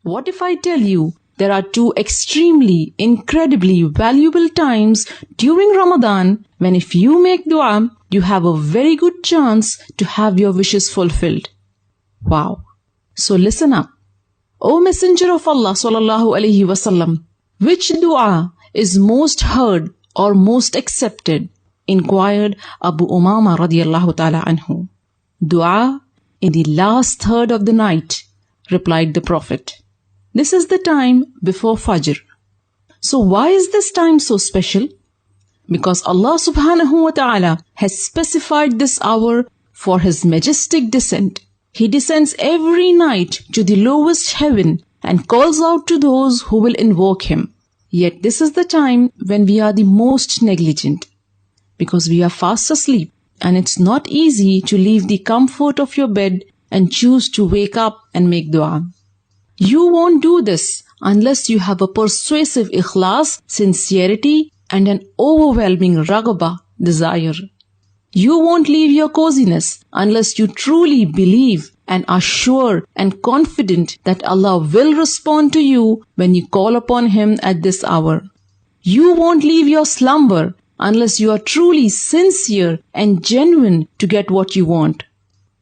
What if I tell you there are two extremely, incredibly valuable times during Ramadan when if you make dua, you have a very good chance to have your wishes fulfilled. Wow. So listen up. O Messenger of Allah sallallahu alaihi wasallam, which dua is most heard or most accepted? Inquired Abu Umama radiyallahu ta'ala anhu. Dua in the last third of the night, replied the Prophet. This is the time before Fajr. So why is this time so special? Because Allah subhanahu wa ta'ala has specified this hour for His majestic descent. He descends every night to the lowest heaven and calls out to those who will invoke Him. Yet this is the time when we are the most negligent, because we are fast asleep and it's not easy to leave the comfort of your bed and choose to wake up and make dua. You won't do this unless you have a persuasive ikhlas, sincerity and an overwhelming raghaba, desire. You won't leave your coziness unless you truly believe and are sure and confident that Allah will respond to you when you call upon Him at this hour. You won't leave your slumber unless you are truly sincere and genuine to get what you want.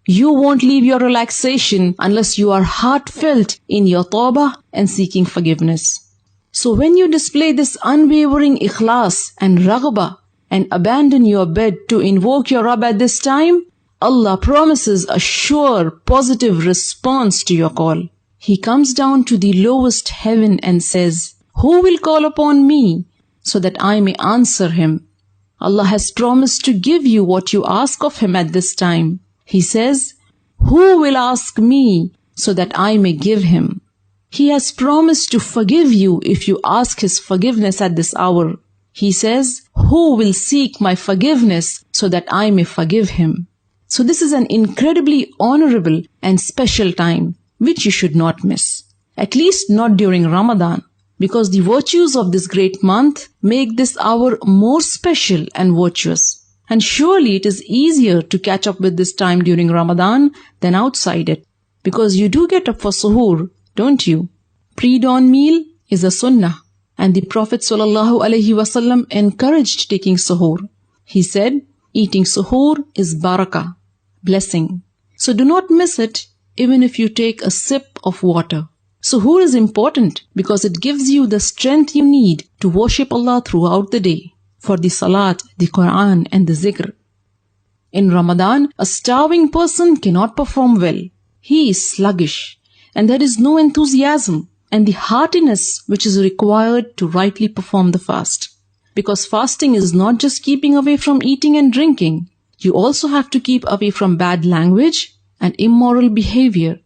You won't leave your relaxation unless you are heartfelt in your tawbah and seeking forgiveness. So when you display this unwavering ikhlas and raghbah and abandon your bed to invoke your Rabb at this time, Allah promises a sure positive response to your call. He comes down to the lowest heaven and says, "Who will call upon me so that I may answer him?" Allah has promised to give you what you ask of Him at this time. He says, "Who will ask me so that I may give him?" He has promised to forgive you if you ask His forgiveness at this hour. He says, "Who will seek my forgiveness so that I may forgive him?" So this is an incredibly honorable and special time which you should not miss. At least not during Ramadan, because the virtues of this great month make this hour more special and virtuous. And surely it is easier to catch up with this time during Ramadan than outside it, because you do get up for suhoor, don't you? Pre-dawn meal is a sunnah, and the Prophet ﷺ encouraged taking suhoor. He said, eating suhoor is barakah, blessing. So do not miss it even if you take a sip of water. Suhoor is important because it gives you the strength you need to worship Allah throughout the day, for the salat, the Quran and the zikr. In Ramadan, a starving person cannot perform well. He is sluggish and there is no enthusiasm and the heartiness which is required to rightly perform the fast. Because fasting is not just keeping away from eating and drinking. You also have to keep away from bad language and immoral behavior.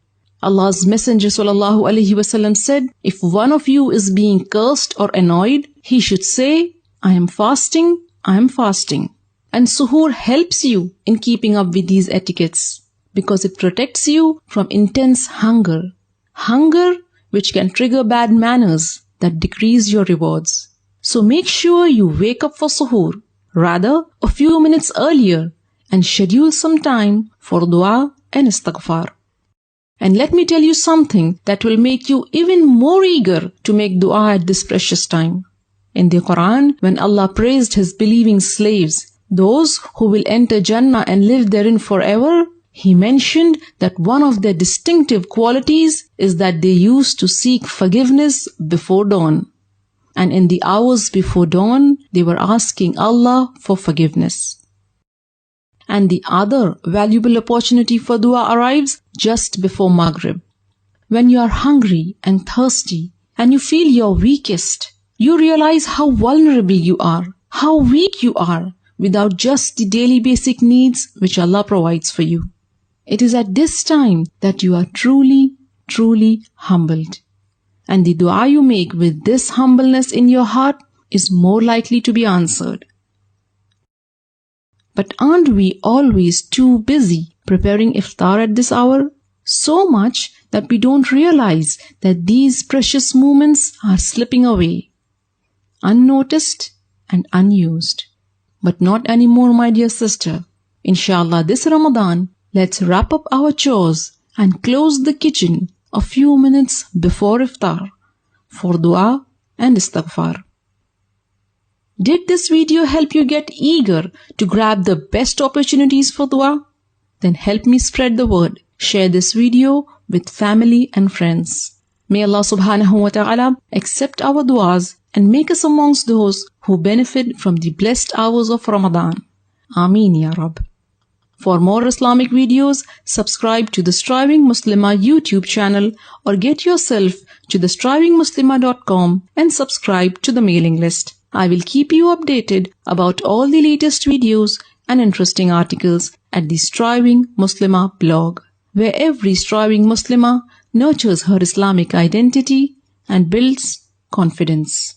Allah's Messenger ﷺ said, if one of you is being cursed or annoyed, he should say, "I am fasting, I am fasting." And suhoor helps you in keeping up with these etiquettes because it protects you from intense hunger. Hunger which can trigger bad manners that decrease your rewards. So make sure you wake up for suhoor, rather a few minutes earlier, and schedule some time for dua and istighfar. And let me tell you something that will make you even more eager to make dua at this precious time. In the Quran, when Allah praised His believing slaves, those who will enter Jannah and live therein forever, He mentioned that one of their distinctive qualities is that they used to seek forgiveness before dawn. And in the hours before dawn, they were asking Allah for forgiveness. And the other valuable opportunity for dua arrives just before Maghrib. When you are hungry and thirsty and you feel your weakest, you realize how vulnerable you are, how weak you are without just the daily basic needs which Allah provides for you. It is at this time that you are truly, truly humbled. And the dua you make with this humbleness in your heart is more likely to be answered. But aren't we always too busy preparing iftar at this hour? So much that we don't realize that these precious moments are slipping away, unnoticed and unused. But not anymore, my dear sister. Inshallah, this Ramadan, let's wrap up our chores and close the kitchen a few minutes before iftar for dua and istighfar. Did this video help you get eager to grab the best opportunities for dua? Then help me spread the word. Share this video with family and friends. May Allah subhanahu wa ta'ala accept our duas and make us amongst those who benefit from the blessed hours of Ramadan. Ameen Ya Rab. For more Islamic videos, subscribe to the Striving Muslimah YouTube channel or get yourself to thestrivingmuslimah.com and subscribe to the mailing list. I will keep you updated about all the latest videos and interesting articles at the Striving Muslimah blog, where every striving Muslimah nurtures her Islamic identity and builds confidence.